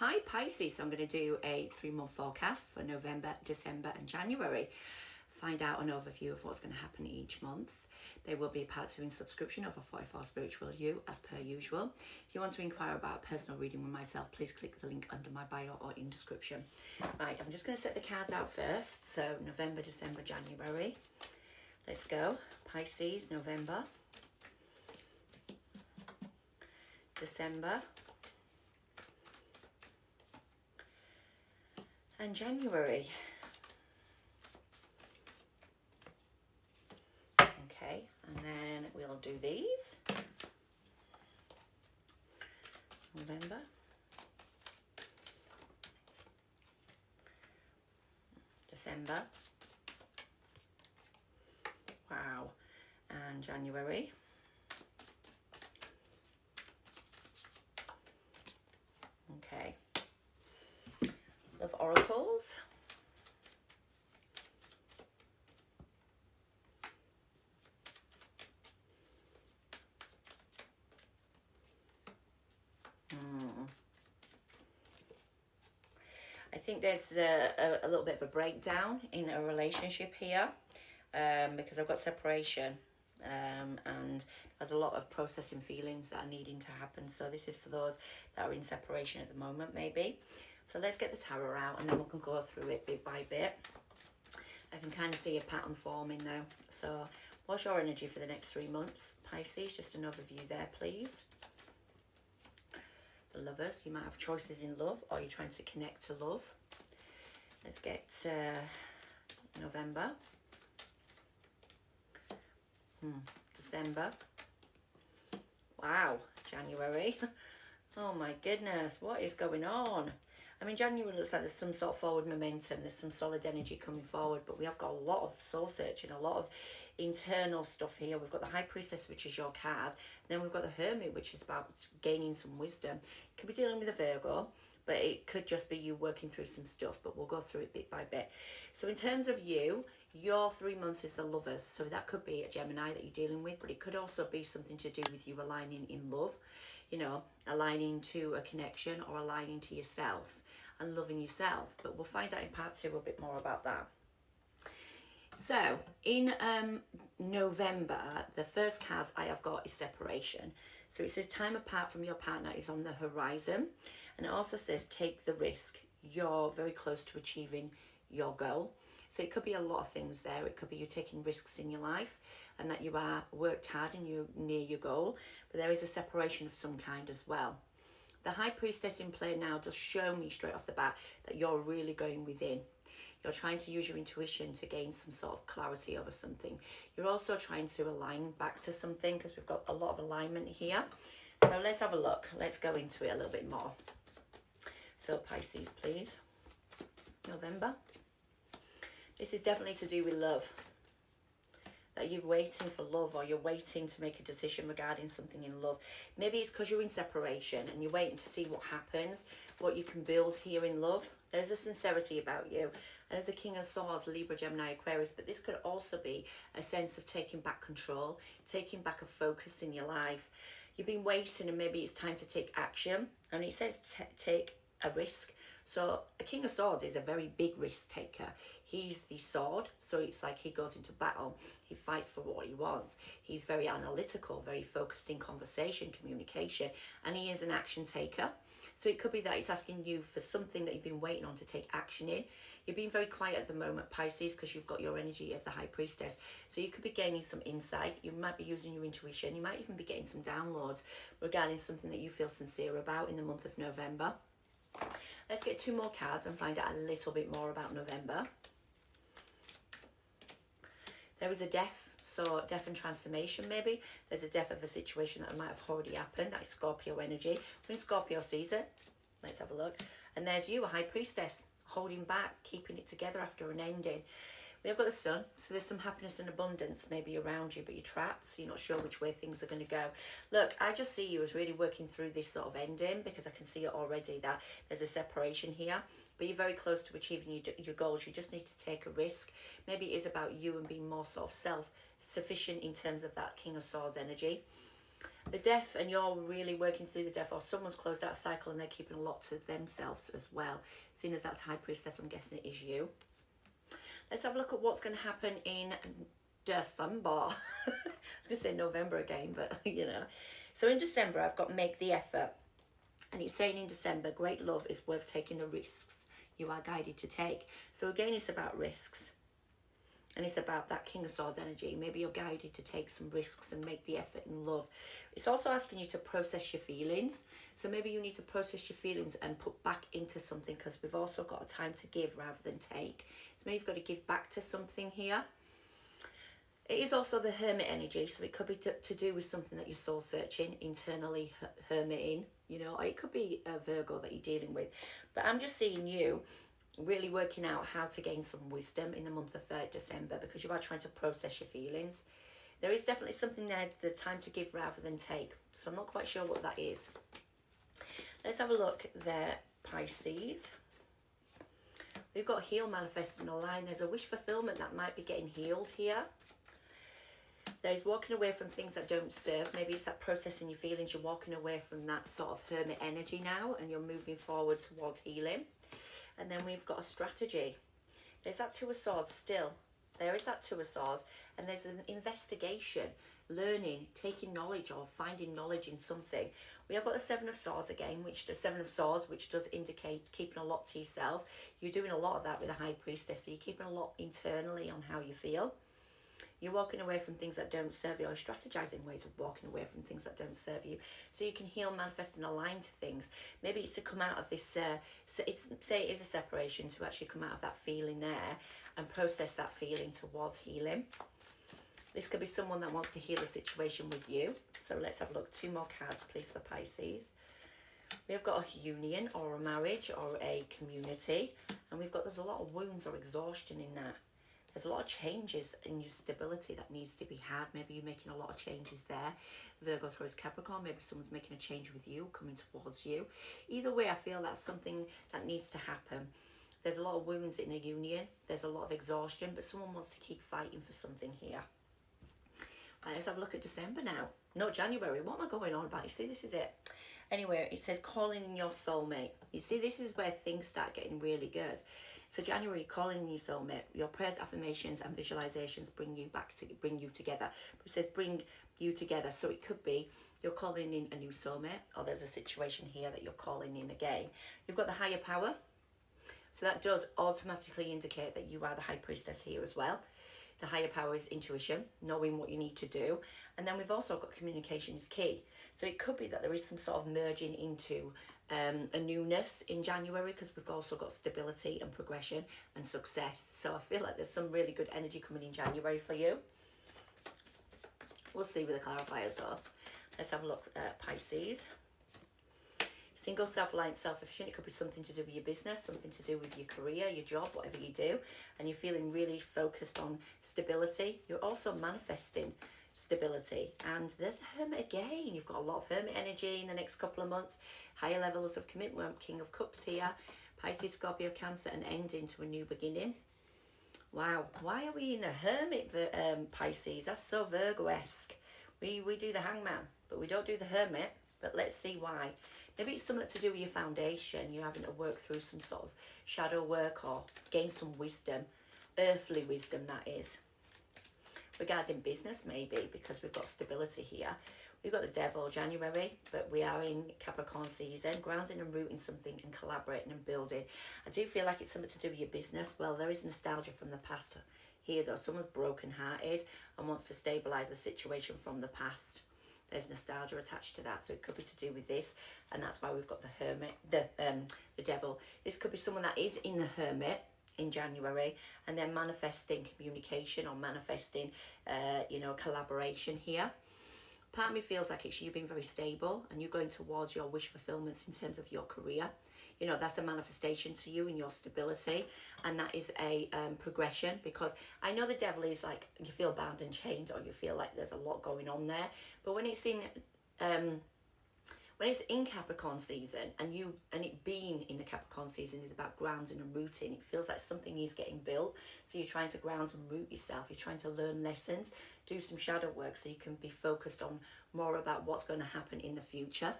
Hi Pisces, so I'm going to do a 3-month forecast for November, December and January. Find out an overview of what's going to happen each month. There will be a part 2 in subscription of a 44 Spiritual You as per usual. If you want to inquire about a personal reading with myself, please click the link under my bio or in description. Right, I'm just going to set the cards out first. So November, December, January. Let's go. Pisces, November, December, and January. Okay, and then we'll do these. November, December, wow, and January. Okay, love oracles. I think there's a little bit of a breakdown in a relationship here because I've got separation and there's a lot of processing feelings that are needing to happen. So this is for those that are in separation at the moment, maybe. So let's get the tarot out and then we can go through it bit by bit. I can kind of see a pattern forming now. So what's your energy for the next 3 months, Pisces? Just an overview there, please. The lovers, you might have choices in love or you're trying to connect to love. Let's get November, December, wow, January. Oh my goodness, what is going on? I mean, January looks like there's some sort of forward momentum, there's some solid energy coming forward, but we have got a lot of soul searching, a lot of internal stuff here. We've got the High Priestess, which is your card, and then we've got the Hermit, which is about gaining some wisdom. Could be dealing with a Virgo, but it could just be you working through some stuff, but we'll go through it bit by bit. So in terms of you, your 3 months is the lovers, so that could be a Gemini that you're dealing with, but it could also be something to do with you aligning in love, you know, aligning to a connection or aligning to yourself and loving yourself. But we'll find out in part 2 a bit more about that. So in November, the first card I have got is separation. So it says time apart from your partner is on the horizon, and it also says take the risk. You're very close to achieving your goal. So it could be a lot of things there. It could be you taking risks in your life and that you are worked hard and you're near your goal, but there is a separation of some kind as well. The High Priestess in play now does show me straight off the bat that you're really going within. You're trying to use your intuition to gain some sort of clarity over something. You're also trying to align back to something because we've got a lot of alignment here. So let's have a look. Let's go into it a little bit more. So Pisces, please. November. This is definitely to do with love. That you're waiting for love, or you're waiting to make a decision regarding something in love. Maybe it's because you're in separation and you're waiting to see what happens, what you can build here in love. There's a sincerity about you. There's a King of Swords, Libra, Gemini, Aquarius, but this could also be a sense of taking back control, taking back a focus in your life. You've been waiting and maybe it's time to take action. And it says take a risk. So a King of Swords is a very big risk taker. He's the sword, so it's like he goes into battle. He fights for what he wants. He's very analytical, very focused in conversation, communication, and he is an action taker. So it could be that it's asking you for something that you've been waiting on to take action in. You're being very quiet at the moment, Pisces, because you've got your energy of the High Priestess. So you could be gaining some insight. You might be using your intuition. You might even be getting some downloads regarding something that you feel sincere about in the month of November. Let's get 2 more cards and find out a little bit more about November. There is a death, so death and transformation maybe. There's a death of a situation that might have already happened. That is Scorpio energy. When Scorpio sees it, let's have a look. And there's you, a High Priestess, holding back, keeping it together after an ending. We have got the Sun, so there's some happiness and abundance maybe around you, but you're trapped, so you're not sure which way things are going to go. Look, I just see you as really working through this sort of ending because I can see it already that there's a separation here, but you're very close to achieving your goals. You just need to take a risk. Maybe it is about you and being more sort of self-sufficient in terms of that King of Swords energy. The death, and you're really working through the death, or someone's closed out a cycle and they're keeping a lot to themselves as well. Seeing as that's High Priestess, I'm guessing it is you. Let's have a look at what's going to happen in December. I was going to say November again, but you know. So in December, I've got make the effort. And it's saying in December, great love is worth taking the risks you are guided to take. So again, it's about risks. And it's about that King of Swords energy. Maybe you're guided to take some risks and make the effort in love. It's also asking you to process your feelings. So maybe you need to process your feelings and put back into something, because we've also got a time to give rather than take. So maybe you've got to give back to something here. It is also the Hermit energy. So it could be to do with something that you're soul searching, internally hermiting, you know, or it could be a Virgo that you're dealing with. But I'm just seeing you really working out how to gain some wisdom in the month of December, because you are trying to process your feelings. There is definitely something there, the time to give rather than take. So I'm not quite sure what that is. Let's have a look there, Pisces. We've got heal, manifest, and align. There's a wish fulfillment that might be getting healed here. There's walking away from things that don't serve. Maybe it's that processing your feelings. You're walking away from that sort of hermit energy now, and you're moving forward towards healing. And then we've got a strategy. There's that Two of Swords still. There is that Two of Swords. And there's an investigation, learning, taking knowledge, or finding knowledge in something. We have got the Seven of Swords again, which the Seven of Swords, which does indicate keeping a lot to yourself. You're doing a lot of that with the High Priestess. So you're keeping a lot internally on how you feel. You're walking away from things that don't serve you, or strategizing ways of walking away from things that don't serve you, so you can heal, manifest, and align to things. Maybe it's to come out of this, say it is a separation, to actually come out of that feeling there and process that feeling towards healing. This could be someone that wants to heal a situation with you. So let's have a look. 2 more cards, please, for Pisces. We have got a union, or a marriage, or a community. And we've got, there's a lot of wounds or exhaustion in that. There's a lot of changes in your stability that needs to be had. Maybe you're making a lot of changes there. Virgo, Taurus, Capricorn. Maybe someone's making a change with you, coming towards you. Either way, I feel that's something that needs to happen. There's a lot of wounds in a union. There's a lot of exhaustion, but someone wants to keep fighting for something here. Right, let's have a look at December now. No, January. What am I going on about? You see, this is it. Anyway, it says calling in your soulmate. You see, this is where things start getting really good. So January, calling in your soulmate. Your prayers, affirmations, and visualizations bring you together. But it says bring you together. So it could be you're calling in a new soulmate, or there's a situation here that you're calling in again. You've got the higher power. So that does automatically indicate that you are the High Priestess here as well. The higher power is intuition, knowing what you need to do. And then we've also got communication is key. So it could be that there is some sort of merging into a newness in January, because we've also got stability and progression and success. So I feel like there's some really good energy coming in January for you. We'll see with the clarifiers though. Let's have a look at Pisces. Single, self-reliant, self-sufficient. It could be something to do with your business, something to do with your career, your job, whatever you do. And you're feeling really focused on stability. You're also manifesting stability. And there's a Hermit again. You've got a lot of Hermit energy in the next couple of months. Higher levels of commitment. King of Cups here. Pisces, Scorpio, Cancer, and ending to a new beginning. Wow. Why are we in the Hermit, Pisces? That's so Virgo-esque. We do the Hangman, but we don't do the Hermit. But let's see why. Maybe it's something to do with your foundation. You're having to work through some sort of shadow work, or gain some wisdom. Earthly wisdom, that is. Regarding business, maybe, because we've got stability here. We've got the Devil, January, but we are in Capricorn season. Grounding and rooting something and collaborating and building. I do feel like it's something to do with your business. Well, there is nostalgia from the past here, though. Someone's broken-hearted and wants to stabilise the situation from the past. There's nostalgia attached to that, so it could be to do with this, and that's why we've got the Hermit, the Devil. This could be someone that is in the Hermit in January, and they're manifesting communication, or manifesting, collaboration here. Part of me feels like it's you being very stable, and you're going towards your wish fulfillments in terms of your career. You know, that's a manifestation to you in your stability, and that is a progression, because I know the Devil is like, you feel bound and chained, or you feel like there's a lot going on there. But when it's in when it's in Capricorn season, and it being in the Capricorn season is about grounding and rooting, it feels like something is getting built. So you're trying to ground and root yourself. You're trying to learn lessons, do some shadow work so you can be focused on more about what's going to happen in the future.